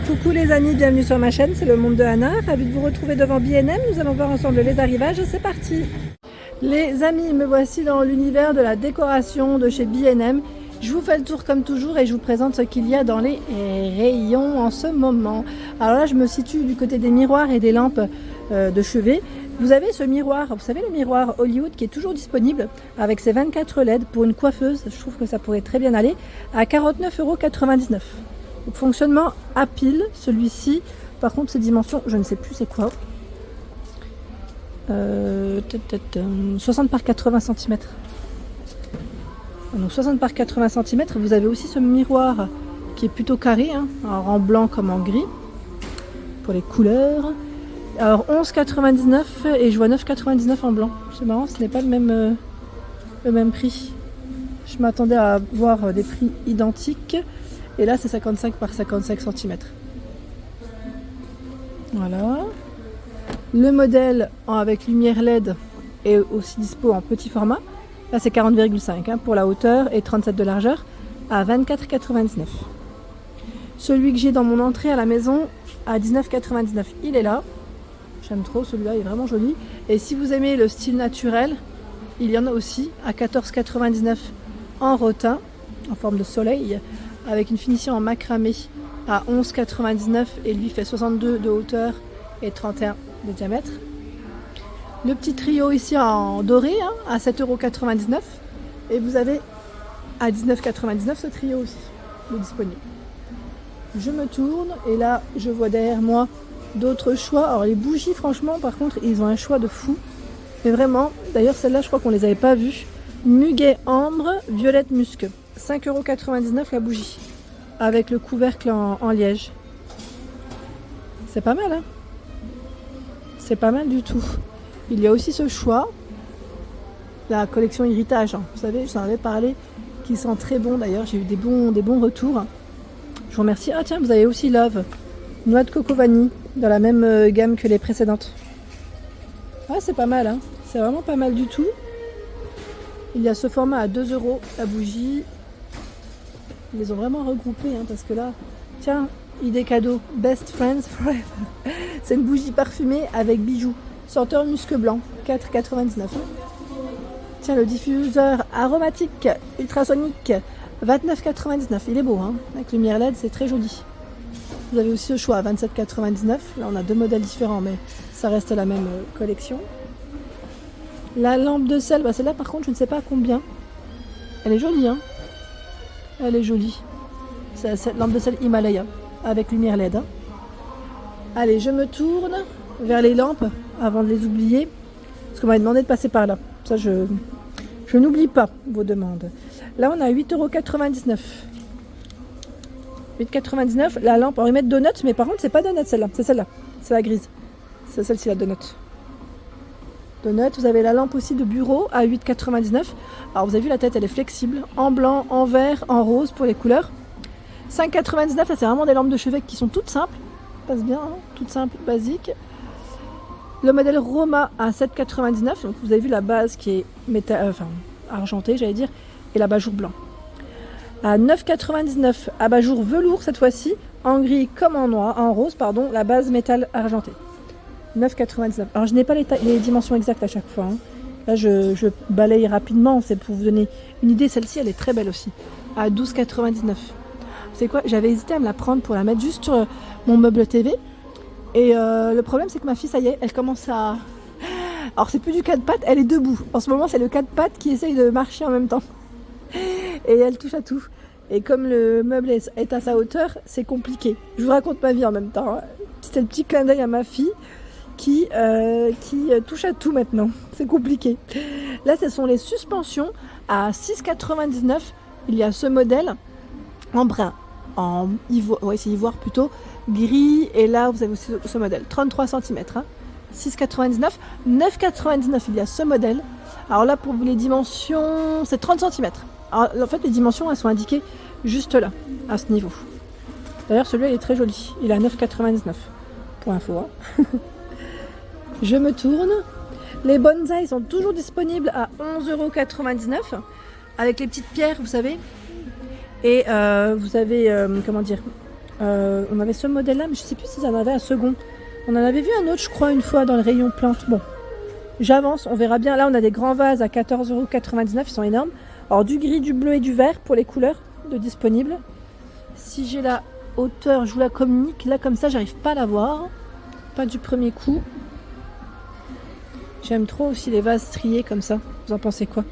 Coucou les amis, bienvenue sur ma chaîne, c'est le monde de Anna. Ravi de vous retrouver devant B&M. Nous allons voir ensemble les arrivages, c'est parti. Les amis, me voici dans l'univers de la décoration de chez B&M. Je vous fais le tour comme toujours et je vous présente ce qu'il y a dans les rayons en ce moment. Alors là, je me situe du côté des miroirs et des lampes de chevet. Vous avez ce miroir, vous savez le miroir Hollywood qui est toujours disponible avec ses 24 LED pour une coiffeuse. Je trouve que ça pourrait très bien aller à 49,99 €. Donc, fonctionnement à pile, celui-ci. Par contre, ces dimensions, je ne sais plus c'est quoi. 60 par 80 cm. Donc 60 par 80 cm. Vous avez aussi ce miroir qui est plutôt carré, hein, alors en blanc comme en gris, pour les couleurs. Alors 11,99 € et je vois 9,99 € en blanc. C'est marrant, ce n'est pas le même prix. Je m'attendais à voir des prix identiques. Et là, c'est 55 par 55 cm. Voilà. Le modèle avec lumière LED est aussi dispo en petit format. Là, c'est 40,5 pour la hauteur et 37 de largeur à 24,99 €. Celui que j'ai dans mon entrée à la maison à 19,99 €. Il est là. J'aime trop, celui-là il est vraiment joli. Et si vous aimez le style naturel, il y en a aussi à 14,99 € en rotin, en forme de soleil, avec une finition en macramé à 11,99 € et lui fait 62 de hauteur et 31 de diamètre. Le petit trio ici en doré à 7,99 € et vous avez à 19,99 € ce trio aussi de disponible. Je me tourne et là je vois derrière moi d'autres choix. Alors les bougies franchement par contre ils ont un choix de fou. Mais vraiment, d'ailleurs celle-là je crois qu'on les avait pas vues. Muguet ambre, violette musc. 5,99 € la bougie. Avec le couvercle en liège. C'est pas mal, hein? C'est pas mal du tout. Il y a aussi ce choix. La collection héritage. Hein. Vous savez, je vous en avais parlé. Qui sent très bon d'ailleurs. J'ai eu des bons retours. Je vous remercie. Ah tiens, vous avez aussi Love. Noix de coco vanille. Dans la même gamme que les précédentes. Ah, c'est pas mal, hein? C'est vraiment pas mal du tout. Il y a ce format à 2 € la bougie. Ils les ont vraiment regroupés hein, parce que là, tiens, idée cadeau, Best Friends Forever. C'est une bougie parfumée avec bijoux. Senteur musc blanc, 4,99 €. Tiens, le diffuseur aromatique ultrasonique, 29,99 €. Il est beau, hein, avec lumière LED, c'est très joli. Vous avez aussi ce choix à 27,99 €. Là, on a deux modèles différents, mais ça reste la même collection. La lampe de sel, bah celle-là, par contre, je ne sais pas combien. Elle est jolie, hein. Elle est jolie. C'est cette lampe de sel Himalaya avec lumière LED. Hein. Allez, je me tourne vers les lampes avant de les oublier. Parce qu'on m'a demandé de passer par là. Ça, je n'oublie pas vos demandes. Là, on a 8,99 €. 8,99 €. La lampe, on va mettre Donut, mais par contre, c'est pas Donut celle-là. C'est celle-là. C'est la grise. C'est celle-ci, la Donut. Donut, vous avez la lampe aussi de bureau à 8,99 €. Alors vous avez vu la tête, elle est flexible, en blanc, en vert, en rose pour les couleurs. 5,99 €, là c'est vraiment des lampes de chevet qui sont toutes simples. Passe bien, hein, toutes simples, basiques. Le modèle Roma à 7,99 €. Donc vous avez vu la base qui est argentée, j'allais dire, et l'abat-jour blanc. À 9,99 €, abat-jour velours cette fois-ci, en gris comme en noir, en rose, pardon, la base métal argenté. 9,99 €. Alors je n'ai pas les dimensions exactes à chaque fois. Hein. Là je balaye rapidement, c'est pour vous donner une idée. Celle-ci elle est très belle aussi. À 12,99 €. C'est quoi? J'avais hésité à me la prendre pour la mettre juste sur mon meuble TV. Et le problème c'est que ma fille, ça y est, elle commence à... Alors c'est plus du 4 pattes, elle est debout. En ce moment c'est le 4 pattes qui essaye de marcher en même temps. Et elle touche à tout. Et comme le meuble est à sa hauteur, c'est compliqué. Je vous raconte ma vie en même temps. Hein. C'était le petit clin d'œil à ma fille. Qui touche à tout maintenant. C'est compliqué. Là, ce sont les suspensions à 6,99 €. Il y a ce modèle en brun, en ivoire, ouais, c'est ivoire plutôt, gris. Et là, vous avez aussi ce modèle, 33 cm. Hein, 6,99 €. 9,99 €, il y a ce modèle. Alors là, pour vous les dimensions, c'est 30 cm. Alors, en fait, les dimensions, elles sont indiquées juste là, à ce niveau. D'ailleurs, celui-là, il est très joli. Il est à 9,99 € pour info. Hein. Je me tourne. Les bonsaïs sont toujours disponibles à 11,99 € avec les petites pierres, vous savez. Et vous avez, comment dire, On avait ce modèle-là, mais je sais plus s'ils en avaient un second. On en avait vu un autre, je crois, une fois dans le rayon plantes. Bon, j'avance, on verra bien. Là, on a des grands vases à 14,99 €, ils sont énormes. Alors, du gris, du bleu et du vert pour les couleurs de disponibles. Si j'ai la hauteur, je vous la communique. Là, comme ça, j'arrive pas à la voir. Pas du premier coup. J'aime trop aussi les vases striés comme ça. Vous en pensez quoi?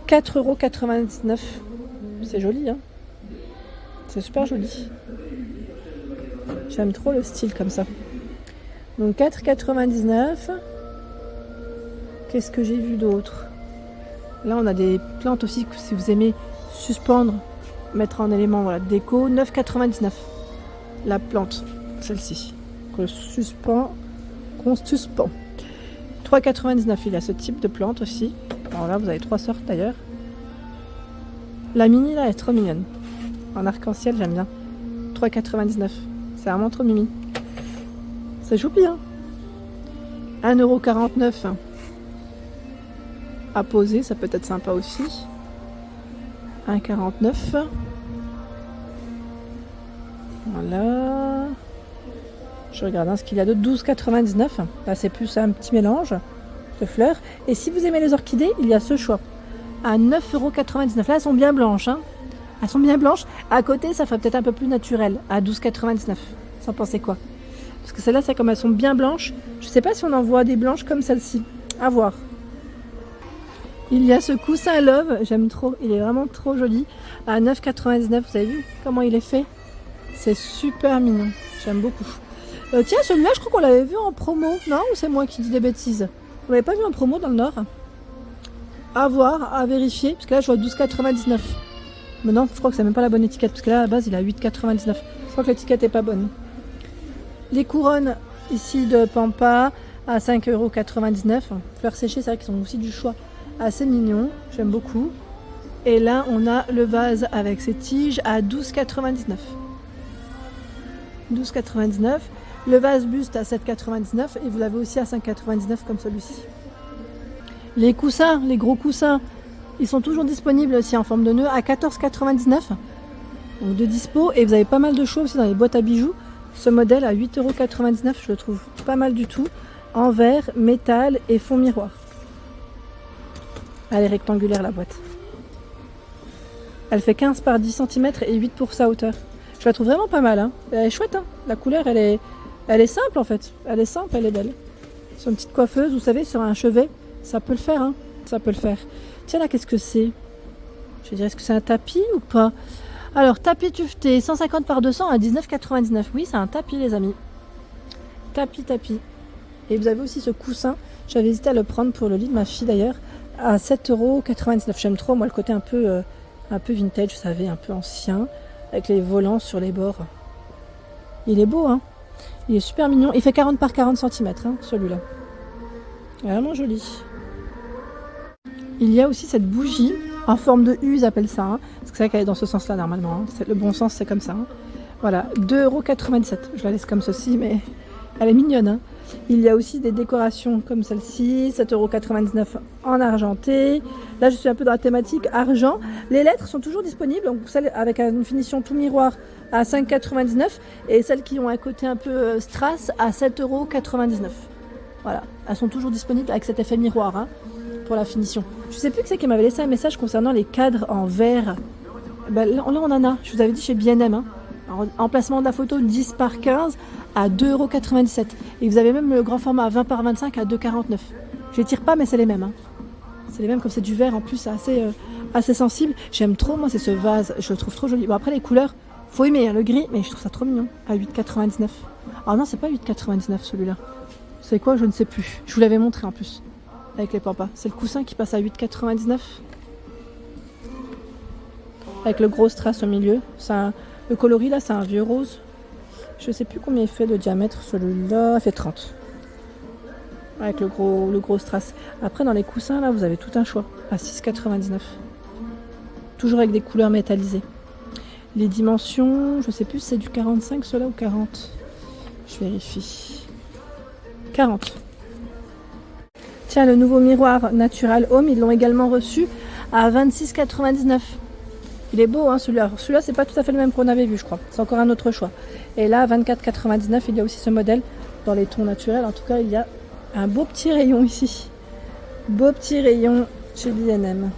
4,99 €. C'est joli, hein? C'est super joli. J'aime trop le style comme ça. Donc 4,99 €. Qu'est-ce que j'ai vu d'autre? Là, on a des plantes aussi, que si vous aimez suspendre, mettre en élément, voilà, déco. 9,99 € la plante, celle-ci. Qu'on suspend. 3,99 €, il y a ce type de plante aussi. Alors là, vous avez 3 sortes d'ailleurs. La mini, là, elle est trop mignonne. En arc-en-ciel, j'aime bien. 3,99 €. C'est vraiment trop mimi. C'est choupi, hein. 1,49 € à poser, ça peut être sympa aussi. 1,49 €. Voilà. Je regarde ce qu'il y a de 12,99 €. Là, c'est plus un petit mélange de fleurs. Et si vous aimez les orchidées, il y a ce choix. À 9,99 €. Là, elles sont bien blanches, hein. Elles sont bien blanches. À côté, ça ferait peut-être un peu plus naturel. À 12,99 €. Vous en pensez quoi? Parce que celles-là, c'est comme elles sont bien blanches. Je ne sais pas si on en voit des blanches comme celle-ci. À voir. Il y a ce coussin Love. J'aime trop. Il est vraiment trop joli. À 9,99 €. Vous avez vu comment il est fait? C'est super mignon. J'aime beaucoup. Tiens, celui-là, je crois qu'on l'avait vu en promo. Non? Ou c'est moi qui dis des bêtises? On l'avait pas vu en promo dans le Nord? À voir, à vérifier. Parce que là, je vois 12,99 €. Mais non, je crois que c'est même pas la bonne étiquette. Parce que là, à la base, il a 8,99 €. Je crois que l'étiquette est pas bonne. Les couronnes ici de Pampa à 5,99 €. Fleurs séchées, c'est vrai qu'ils ont aussi du choix. Assez mignon. J'aime beaucoup. Et là, on a le vase avec ses tiges à 12,99 €. 12,99 €. Le vase buste à 7,99 € et vous l'avez aussi à 5,99 € comme celui-ci. Les coussins, les gros coussins, ils sont toujours disponibles aussi en forme de nœud à 14,99 €. Donc de dispo, et vous avez pas mal de choix aussi dans les boîtes à bijoux. Ce modèle à 8,99 €, je le trouve pas mal du tout. En verre, métal et fond miroir. Elle est rectangulaire la boîte. Elle fait 15 par 10 cm et 8 pour sa hauteur. Je la trouve vraiment pas mal, hein. Elle est chouette, hein. La couleur, elle est simple en fait. Elle est simple, elle est belle. Sur une petite coiffeuse, vous savez, sur un chevet, ça peut le faire, hein. Ça peut le faire. Tiens là, qu'est-ce que c'est? Je dirais, est-ce que c'est un tapis ou pas? Alors, tapis tufté, 150 par 200 à 19,99 €. Oui, c'est un tapis, les amis. Tapis. Et vous avez aussi ce coussin. J'avais hésité à le prendre pour le lit de ma fille d'ailleurs, à 7,99 €. J'aime trop, moi, le côté un peu vintage, vous savez, un peu ancien, avec les volants sur les bords. Il est beau, hein. Il est super mignon. Il fait 40 par 40 cm, hein, celui-là. Vraiment joli. Il y a aussi cette bougie en forme de U, ils appellent ça. Hein, parce que c'est vrai qu'elle est dans ce sens-là normalement. Hein. Le bon sens, c'est comme ça. Hein. Voilà, 2,97 €. Je la laisse comme ceci, mais elle est mignonne. Hein. Il y a aussi des décorations comme celle-ci, 7,99 € en argenté. Là, je suis un peu dans la thématique argent. Les lettres sont toujours disponibles. Donc, celles avec une finition tout miroir à 5,99 € et celles qui ont un côté un peu strass à 7,99 €. Voilà, elles sont toujours disponibles avec cet effet miroir hein, pour la finition. Je sais plus qui c'est qui m'avait laissé un message concernant les cadres en verre. Ben, là, on en a. Je vous avais dit chez B&M. Hein. Emplacement de la photo 10 par 15 à 2,97 €. Et vous avez même le grand format 20 par 25 à 2,49 €. Je les tire pas, mais c'est les mêmes. Hein. C'est les mêmes, comme c'est du verre en plus, c'est assez sensible. J'aime trop, moi, c'est ce vase. Je le trouve trop joli. Bon, après, les couleurs, faut aimer hein, le gris, mais je trouve ça trop mignon. À 8,99 €. Ah non, c'est pas 8,99 € celui-là. C'est quoi? Je ne sais plus. Je vous l'avais montré en plus. Avec les pampas. C'est le coussin qui passe à 8,99 €. Avec le gros strass au milieu. Le coloris là, c'est un vieux rose. Je sais plus combien il fait de diamètre celui-là. Il fait 30. Avec le gros strass. Après, dans les coussins là, vous avez tout un choix. À 6,99 €. Toujours avec des couleurs métallisées. Les dimensions, je sais plus si c'est du 45 ceux-là ou 40. Je vérifie. 40. Tiens, le nouveau miroir Natural Home, ils l'ont également reçu à 26,99 €. Il est beau, hein, celui-là. Celui-là, c'est pas tout à fait le même qu'on avait vu, je crois. C'est encore un autre choix. Et là, 24,99, il y a aussi ce modèle dans les tons naturels. En tout cas, il y a un beau petit rayon ici. Beau petit rayon chez B&M.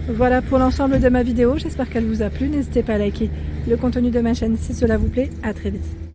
Voilà pour l'ensemble de ma vidéo. J'espère qu'elle vous a plu. N'hésitez pas à liker le contenu de ma chaîne si cela vous plaît. À très vite.